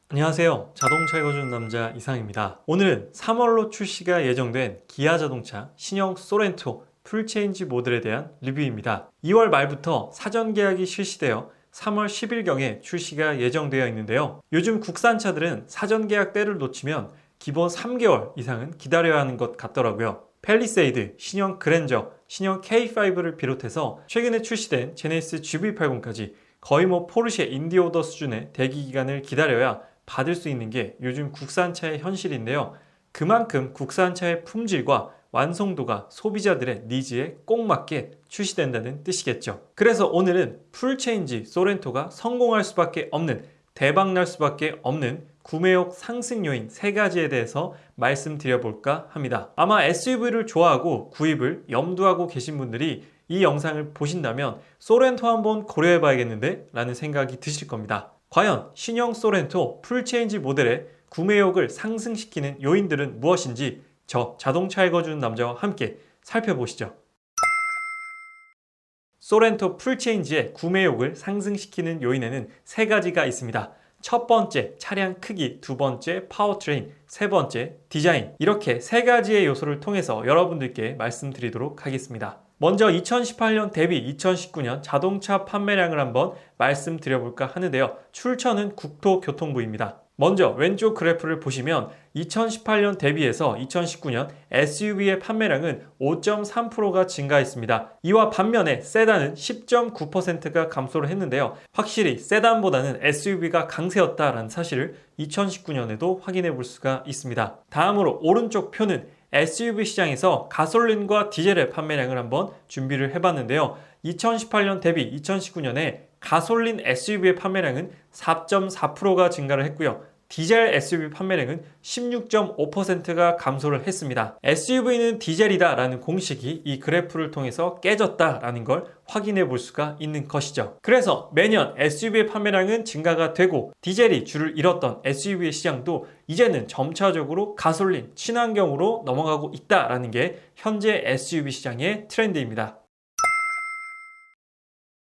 안녕하세요. 자동차 읽어주는 남자 이상입니다. 오늘은 3월로 출시가 예정된 기아 자동차 신형 소렌토 풀체인지 모델에 대한 리뷰입니다. 2월 말부터 사전 계약이 실시되어 3월 10일경에 출시가 예정되어 있는데요. 요즘 국산차들은 사전 계약 때를 놓치면 기본 3개월 이상은 기다려야 하는 것 같더라고요. 팰리세이드, 신형 그랜저, 신형 K5를 비롯해서 최근에 출시된 제네시스 GV80까지 거의 포르쉐 인디오더 수준의 대기 기간을 기다려야 받을 수 있는 게 요즘 국산차의 현실인데요. 그만큼 국산차의 품질과 완성도가 소비자들의 니즈에 꼭 맞게 출시된다는 뜻이겠죠. 그래서 오늘은 풀체인지 소렌토가 성공할 수밖에 없는, 대박날 수밖에 없는 구매욕 상승 요인 3가지에 대해서 말씀드려볼까 합니다. 아마 SUV를 좋아하고 구입을 염두하고 계신 분들이 이 영상을 보신다면 소렌토 한번 고려해봐야겠는데? 라는 생각이 드실 겁니다. 과연 신형 소렌토 풀체인지 모델의 구매욕을 상승시키는 요인들은 무엇인지 저 자동차 읽어주는 남자와 함께 살펴보시죠. 소렌토 풀체인지의 구매욕을 상승시키는 요인에는 3가지가 있습니다. 첫 번째, 차량 크기, 두 번째, 파워트레인, 세 번째, 디자인. 이렇게 3가지의 요소를 통해서 여러분들께 말씀드리도록 하겠습니다. 먼저 2018년 대비 2019년 자동차 판매량을 한번 말씀드려볼까 하는데요. 출처는 국토교통부입니다. 먼저 왼쪽 그래프를 보시면 2018년 대비해서 2019년 SUV의 판매량은 5.3%가 증가했습니다. 이와 반면에 세단은 10.9%가 감소를 했는데요. 확실히 세단보다는 SUV가 강세였다라는 사실을 2019년에도 확인해 볼 수가 있습니다. 다음으로 오른쪽 표는 SUV 시장에서 가솔린과 디젤의 판매량을 한번 준비를 해봤는데요. 2018년 대비 2019년에 가솔린 SUV의 판매량은 4.4%가 증가를 했고요. 디젤 SUV 판매량은 16.5%가 감소를 했습니다. SUV는 디젤이다 라는 공식이 이 그래프를 통해서 깨졌다 라는 걸 확인해 볼 수가 있는 것이죠. 그래서 매년 SUV의 판매량은 증가가 되고 디젤이 줄을 잃었던 SUV의 시장도 이제는 점차적으로 가솔린, 친환경으로 넘어가고 있다라는 게 현재 SUV 시장의 트렌드입니다.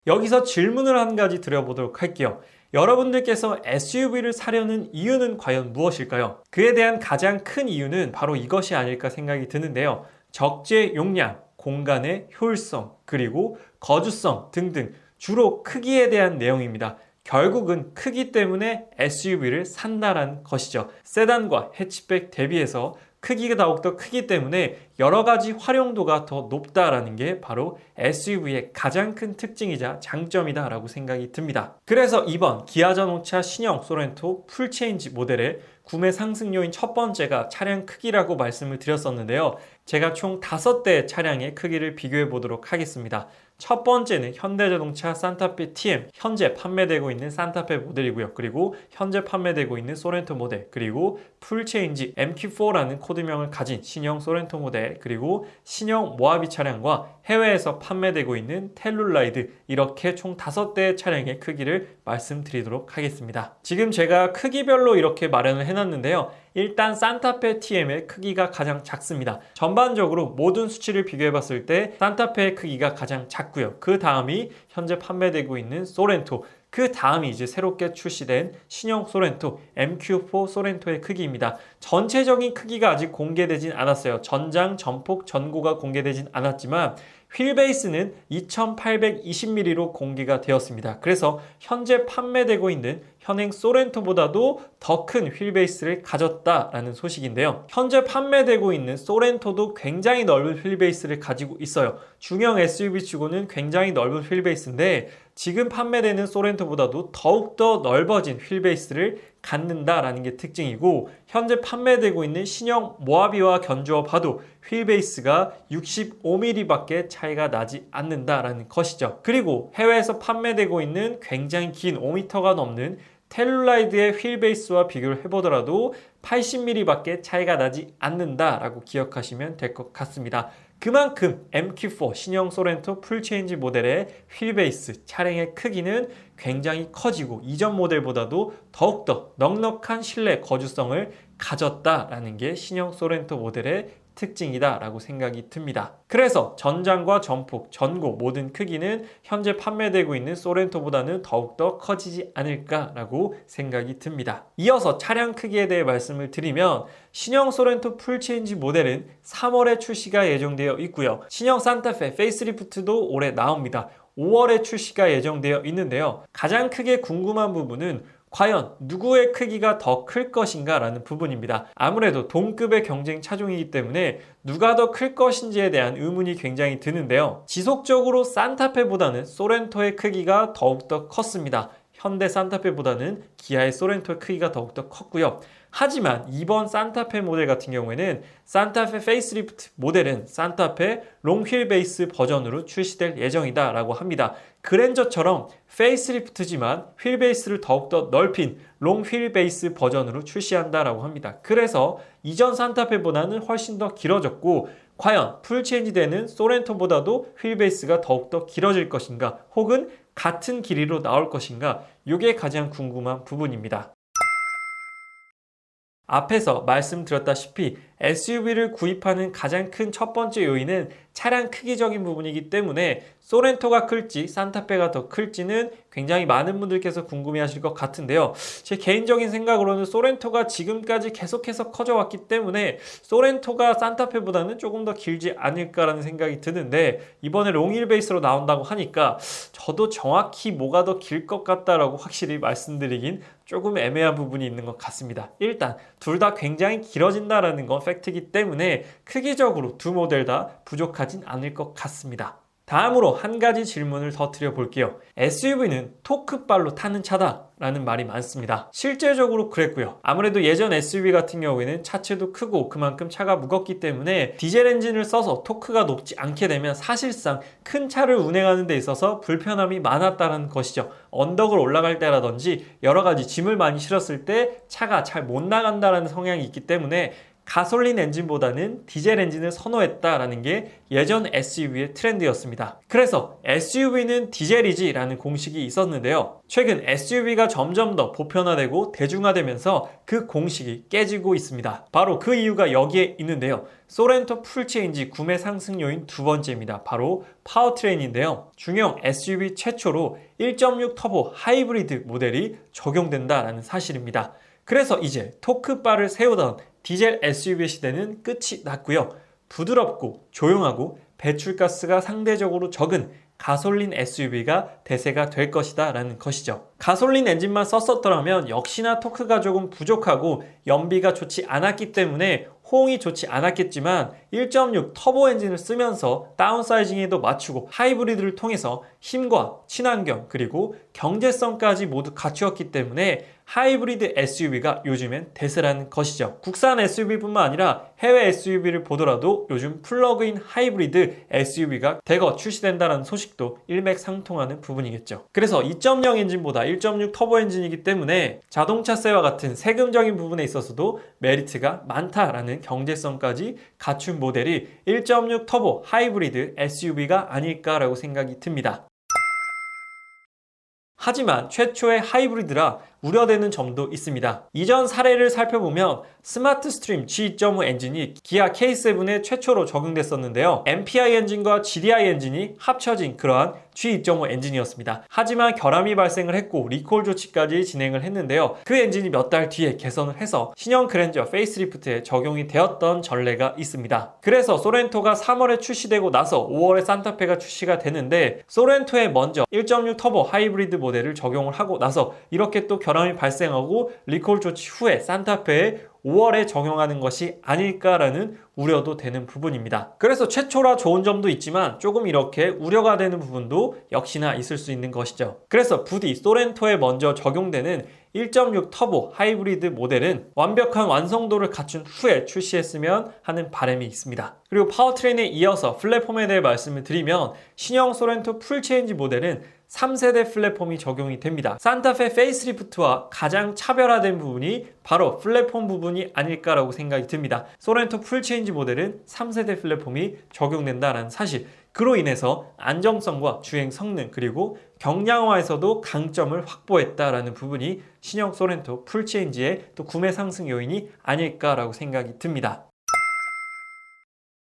여기서 질문을 한 가지 드려보도록 할게요. 여러분들께서 SUV를 사려는 이유는 과연 무엇일까요? 그에 대한 가장 큰 이유는 바로 이것이 아닐까 생각이 드는데요. 적재 용량, 공간의 효율성, 그리고 거주성 등등 주로 크기에 대한 내용입니다. 결국은 크기 때문에 SUV를 산다라는 것이죠. 세단과 해치백 대비해서 크기가 더욱더 크기 때문에 여러 가지 활용도가 더 높다라는 게 바로 SUV의 가장 큰 특징이자 장점이다 라고 생각이 듭니다. 그래서 이번 기아 자동차 신형 소렌토 풀체인지 모델의 구매 상승 요인 첫 번째가 차량 크기라고 말씀을 드렸었는데요. 제가 총 5대의 차량의 크기를 비교해 보도록 하겠습니다. 첫 번째는 현대자동차 산타페 TM, 현재 판매되고 있는 산타페 모델이고요. 그리고 현재 판매되고 있는 소렌토 모델, 그리고 풀체인지 MQ4라는 코드명을 가진 신형 소렌토 모델, 그리고 신형 모하비 차량과 해외에서 판매되고 있는 텔룰라이드, 이렇게 총 5대의 차량의 크기를 말씀드리도록 하겠습니다. 지금 제가 크기별로 이렇게 마련을 해놨는데요. 일단 산타페 TM의 크기가 가장 작습니다. 전반적으로 모든 수치를 비교해 봤을 때 산타페의 크기가 가장 작고요. 그 다음이 현재 판매되고 있는 소렌토, 그 다음이 이제 새롭게 출시된 신형 소렌토 MQ4 소렌토의 크기입니다. 전체적인 크기가 아직 공개되진 않았어요. 전장, 전폭, 전고가 공개되진 않았지만 휠베이스는 2820mm로 공개가 되었습니다. 그래서 현재 판매되고 있는 현행 소렌토보다도 더 큰 휠베이스를 가졌다라는 소식인데요. 현재 판매되고 있는 소렌토도 굉장히 넓은 휠베이스를 가지고 있어요. 중형 SUV 치고는 굉장히 넓은 휠베이스인데 지금 판매되는 소렌토보다도 더욱더 넓어진 휠베이스를 갖는다라는 게 특징이고, 현재 판매되고 있는 신형 모하비와 견주어 봐도 휠베이스가 65mm밖에 차이가 나지 않는다라는 것이죠. 그리고 해외에서 판매되고 있는 굉장히 긴 5m가 넘는 텔룰라이드의 휠베이스와 비교를 해보더라도 80mm밖에 차이가 나지 않는다라고 기억하시면 될 것 같습니다. 그만큼 MQ4 신형 소렌토 풀체인지 모델의 휠베이스 차량의 크기는 굉장히 커지고 이전 모델보다도 더욱더 넉넉한 실내 거주성을 가졌다라는 게 신형 소렌토 모델의 특징이다라고 생각이 듭니다. 그래서 전장과 전폭, 전고 모든 크기는 현재 판매되고 있는 소렌토보다는 더욱더 커지지 않을까라고 생각이 듭니다. 이어서 차량 크기에 대해 말씀을 드리면 신형 소렌토 풀체인지 모델은 3월에 출시가 예정되어 있고요. 신형 산타페 페이스리프트도 올해 나옵니다. 5월에 출시가 예정되어 있는데요. 가장 크게 궁금한 부분은 과연 누구의 크기가 더 클 것인가 라는 부분입니다. 아무래도 동급의 경쟁 차종이기 때문에 누가 더 클 것인지에 대한 의문이 굉장히 드는데요. 지속적으로 산타페보다는 소렌토의 크기가 더욱더 컸습니다. 현대 산타페보다는 기아의 소렌토의 크기가 더욱더 컸고요. 하지만 이번 산타페 모델 같은 경우에는 산타페 페이스리프트 모델은 산타페 롱휠 베이스 버전으로 출시될 예정이다 라고 합니다. 그랜저처럼 페이스리프트지만 휠 베이스를 더욱더 넓힌 롱휠 베이스 버전으로 출시한다 라고 합니다. 그래서 이전 산타페보다는 훨씬 더 길어졌고 과연 풀체인지 되는 소렌토보다도 휠 베이스가 더욱더 길어질 것인가 혹은 같은 길이로 나올 것인가 이게 가장 궁금한 부분입니다. 앞에서 말씀드렸다시피 SUV를 구입하는 가장 큰 첫 번째 요인은 차량 크기적인 부분이기 때문에 소렌토가 클지 산타페가 더 클지는 굉장히 많은 분들께서 궁금해하실 것 같은데요. 제 개인적인 생각으로는 소렌토가 지금까지 계속해서 커져왔기 때문에 소렌토가 산타페보다는 조금 더 길지 않을까라는 생각이 드는데 이번에 롱휠 베이스로 나온다고 하니까 저도 정확히 뭐가 더 길 것 같다라고 확실히 말씀드리긴 조금 애매한 부분이 있는 것 같습니다. 일단 둘 다 굉장히 길어진다라는 건 팩트이기 때문에 크기적으로 두 모델 다 부족하진 않을 것 같습니다. 다음으로 한 가지 질문을 더 드려볼게요. SUV는 토크발로 타는 차다 라는 말이 많습니다. 실제적으로 그랬고요. 아무래도 예전 SUV 같은 경우에는 차체도 크고 그만큼 차가 무겁기 때문에 디젤 엔진을 써서 토크가 높지 않게 되면 사실상 큰 차를 운행하는 데 있어서 불편함이 많았다는 것이죠. 언덕을 올라갈 때라든지 여러 가지 짐을 많이 실었을 때 차가 잘 못 나간다는 성향이 있기 때문에 가솔린 엔진보다는 디젤 엔진을 선호했다라는 게 예전 SUV의 트렌드였습니다. 그래서 SUV는 디젤이지 라는 공식이 있었는데요. 최근 SUV가 점점 더 보편화되고 대중화되면서 그 공식이 깨지고 있습니다. 바로 그 이유가 여기에 있는데요. 소렌토 풀체인지 구매 상승 요인 두 번째입니다. 바로 파워트레인인데요. 중형 SUV 최초로 1.6 터보 하이브리드 모델이 적용된다라는 사실입니다. 그래서 이제 토크바를 세우던 디젤 SUV 시대는 끝이 났고요. 부드럽고 조용하고 배출가스가 상대적으로 적은 가솔린 SUV가 대세가 될 것이다 라는 것이죠. 가솔린 엔진만 썼었더라면 역시나 토크가 조금 부족하고 연비가 좋지 않았기 때문에 호응이 좋지 않았겠지만 1.6 터보 엔진을 쓰면서 다운사이징에도 맞추고 하이브리드를 통해서 힘과 친환경 그리고 경제성까지 모두 갖추었기 때문에 하이브리드 SUV가 요즘엔 대세라는 것이죠. 국산 SUV뿐만 아니라 해외 SUV를 보더라도 요즘 플러그인 하이브리드 SUV가 대거 출시된다는 소식도 일맥상통하는 부분이겠죠. 그래서 2.0 엔진보다 1.6 터보 엔진이기 때문에 자동차세와 같은 세금적인 부분에 있어서도 메리트가 많다라는 경제성까지 갖춘 모델이 1.6 터보 하이브리드 SUV가 아닐까라고 생각이 듭니다. 하지만 최초의 하이브리드라 우려되는 점도 있습니다. 이전 사례를 살펴보면 스마트 스트림 G2.5 엔진이 기아 K7에 최초로 적용됐었는데요. MPI 엔진과 GDI 엔진이 합쳐진 그러한 G2.5 엔진이었습니다. 하지만 결함이 발생을 했고 리콜 조치까지 진행을 했는데요. 그 엔진이 몇 달 뒤에 개선을 해서 신형 그랜저 페이스리프트에 적용이 되었던 전례가 있습니다. 그래서 소렌토가 3월에 출시되고 나서 5월에 산타페가 출시가 되는데 소렌토에 먼저 1.6 터보 하이브리드 모델을 적용을 하고 나서 이렇게 또 결함이 발생하고 리콜 조치 후에 산타페에 5월에 적용하는 것이 아닐까라는 우려도 되는 부분입니다. 그래서 최초라 좋은 점도 있지만 조금 이렇게 우려가 되는 부분도 역시나 있을 수 있는 것이죠. 그래서 부디 소렌토에 먼저 적용되는 1.6 터보 하이브리드 모델은 완벽한 완성도를 갖춘 후에 출시했으면 하는 바람이 있습니다. 그리고 파워트레인에 이어서 플랫폼에 대해 말씀을 드리면 신형 소렌토 풀체인지 모델은 3세대 플랫폼이 적용이 됩니다. 산타페 페이스리프트와 가장 차별화된 부분이 바로 플랫폼 부분이 아닐까라고 생각이 듭니다. 소렌토 풀체인지 모델은 3세대 플랫폼이 적용된다는 사실, 그로 인해서 안정성과 주행 성능 그리고 경량화에서도 강점을 확보했다라는 부분이 신형 소렌토 풀체인지의 또 구매 상승 요인이 아닐까라고 생각이 듭니다.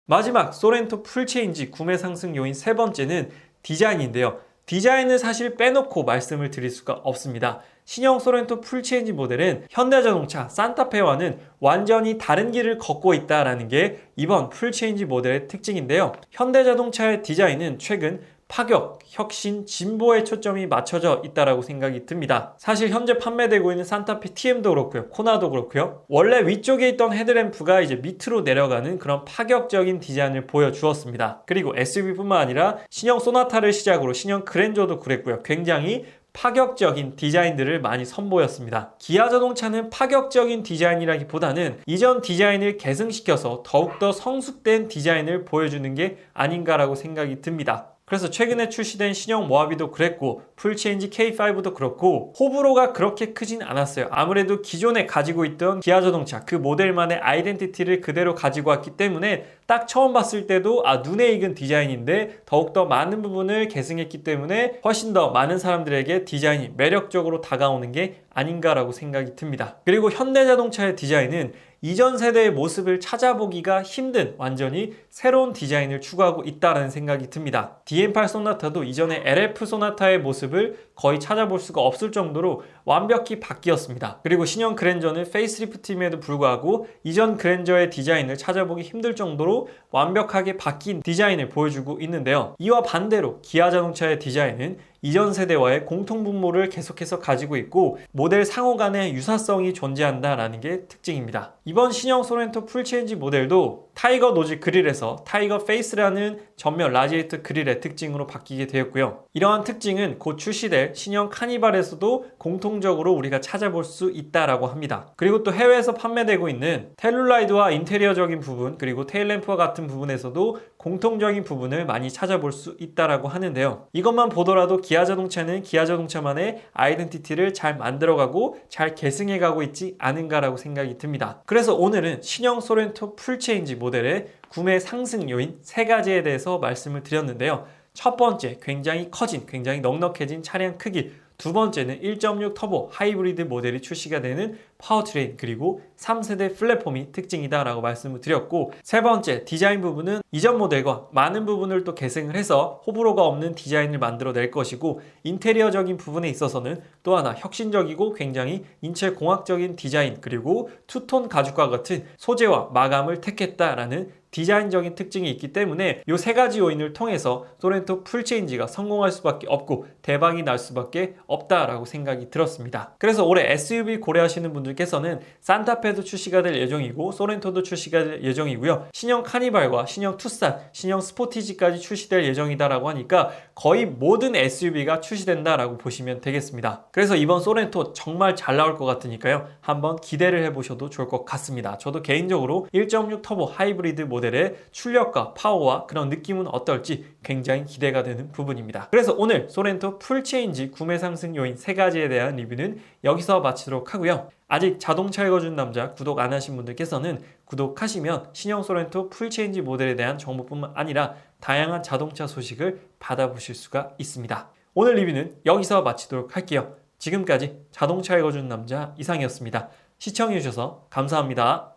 마지막 소렌토 풀체인지 구매 상승 요인 세 번째는 디자인인데요. 디자인을 사실 빼놓고 말씀을 드릴 수가 없습니다. 신형 소렌토 풀체인지 모델은 현대자동차 산타페와는 완전히 다른 길을 걷고 있다는 게 이번 풀체인지 모델의 특징인데요. 현대자동차의 디자인은 최근 파격, 혁신, 진보에 초점이 맞춰져 있다고 생각이 듭니다. 사실 현재 판매되고 있는 산타페 TM도 그렇고요, 코나도 그렇고요. 원래 위쪽에 있던 헤드램프가 이제 밑으로 내려가는 그런 파격적인 디자인을 보여주었습니다. 그리고 SUV뿐만 아니라 신형 소나타를 시작으로 신형 그랜저도 그랬고요. 굉장히 파격적인 디자인들을 많이 선보였습니다. 기아 자동차는 파격적인 디자인이라기보다는 이전 디자인을 계승시켜서 더욱더 성숙된 디자인을 보여주는 게 아닌가라고 생각이 듭니다. 그래서 최근에 출시된 신형 모하비도 그랬고 풀체인지 K5도 그렇고 호불호가 그렇게 크진 않았어요. 아무래도 기존에 가지고 있던 기아 자동차 그 모델만의 아이덴티티를 그대로 가지고 왔기 때문에 딱 처음 봤을 때도 눈에 익은 디자인인데 더욱더 많은 부분을 계승했기 때문에 훨씬 더 많은 사람들에게 디자인이 매력적으로 다가오는 게 아닌가라고 생각이 듭니다. 그리고 현대자동차의 디자인은 이전 세대의 모습을 찾아보기가 힘든 완전히 새로운 디자인을 추구하고 있다는 생각이 듭니다. DM8 소나타도 이전의 LF 소나타의 모습을 거의 찾아볼 수가 없을 정도로 완벽히 바뀌었습니다. 그리고 신형 그랜저는 페이스리프트임에도 불구하고 이전 그랜저의 디자인을 찾아보기 힘들 정도로 완벽하게 바뀐 디자인을 보여주고 있는데요. 이와 반대로 기아 자동차의 디자인은 이전 세대와의 공통분모를 계속해서 가지고 있고 모델 상호 간의 유사성이 존재한다는 게 특징입니다. 이번 신형 소렌토 풀체인지 모델도 타이거 노즐 그릴에서 타이거 페이스라는 전면 라지에이터 그릴의 특징으로 바뀌게 되었고요. 이러한 특징은 곧 출시될 신형 카니발에서도 공통적으로 우리가 찾아볼 수 있다라고 합니다. 그리고 또 해외에서 판매되고 있는 텔룰라이드와 인테리어적인 부분 그리고 테일램프와 같은 부분에서도 공통적인 부분을 많이 찾아볼 수 있다라고 하는데요. 이것만 보더라도 기아 자동차는 기아 자동차만의 아이덴티티를 잘 만들어가고 잘 계승해가고 있지 않은가라고 생각이 듭니다. 그래서 오늘은 신형 소렌토 풀체인지 모델의 구매 상승 요인 3가지에 대해서 말씀을 드렸는데요. 첫 번째, 굉장히 커진, 굉장히 넉넉해진 차량 크기. 두 번째는 1.6 터보 하이브리드 모델이 출시가 되는 파워트레인 그리고 3세대 플랫폼이 특징이다 라고 말씀을 드렸고 세 번째 디자인 부분은 이전 모델과 많은 부분을 또 계승을 해서 호불호가 없는 디자인을 만들어 낼 것이고 인테리어적인 부분에 있어서는 또 하나 혁신적이고 굉장히 인체공학적인 디자인 그리고 투톤 가죽과 같은 소재와 마감을 택했다라는 디자인적인 특징이 있기 때문에 이 3가지 요인을 통해서 소렌토 풀체인지가 성공할 수밖에 없고 대박이 날 수밖에 없다라고 생각이 들었습니다. 그래서 올해 SUV 고려하시는 분들께서는 산타페도 출시가 될 예정이고 소렌토도 출시가 될 예정이고요. 신형 카니발과 신형 투싼, 신형 스포티지까지 출시될 예정이다라고 하니까 거의 모든 SUV가 출시된다라고 보시면 되겠습니다. 그래서 이번 소렌토 정말 잘 나올 것 같으니까요. 한번 기대를 해보셔도 좋을 것 같습니다. 저도 개인적으로 1.6 터보 하이브리드 모델의 출력과 파워와 그런 느낌은 어떨지 굉장히 기대가 되는 부분입니다. 그래서 오늘 소렌토 풀체인지 구매 상승 요인 3가지에 대한 리뷰는 여기서 마치도록 하고요. 아직 자동차 읽어준 남자 구독 안 하신 분들께서는 구독하시면 신형 소렌토 풀체인지 모델에 대한 정보뿐만 아니라 다양한 자동차 소식을 받아보실 수가 있습니다. 오늘 리뷰는 여기서 마치도록 할게요. 지금까지 자동차 읽어준 남자 이상이었습니다. 시청해주셔서 감사합니다.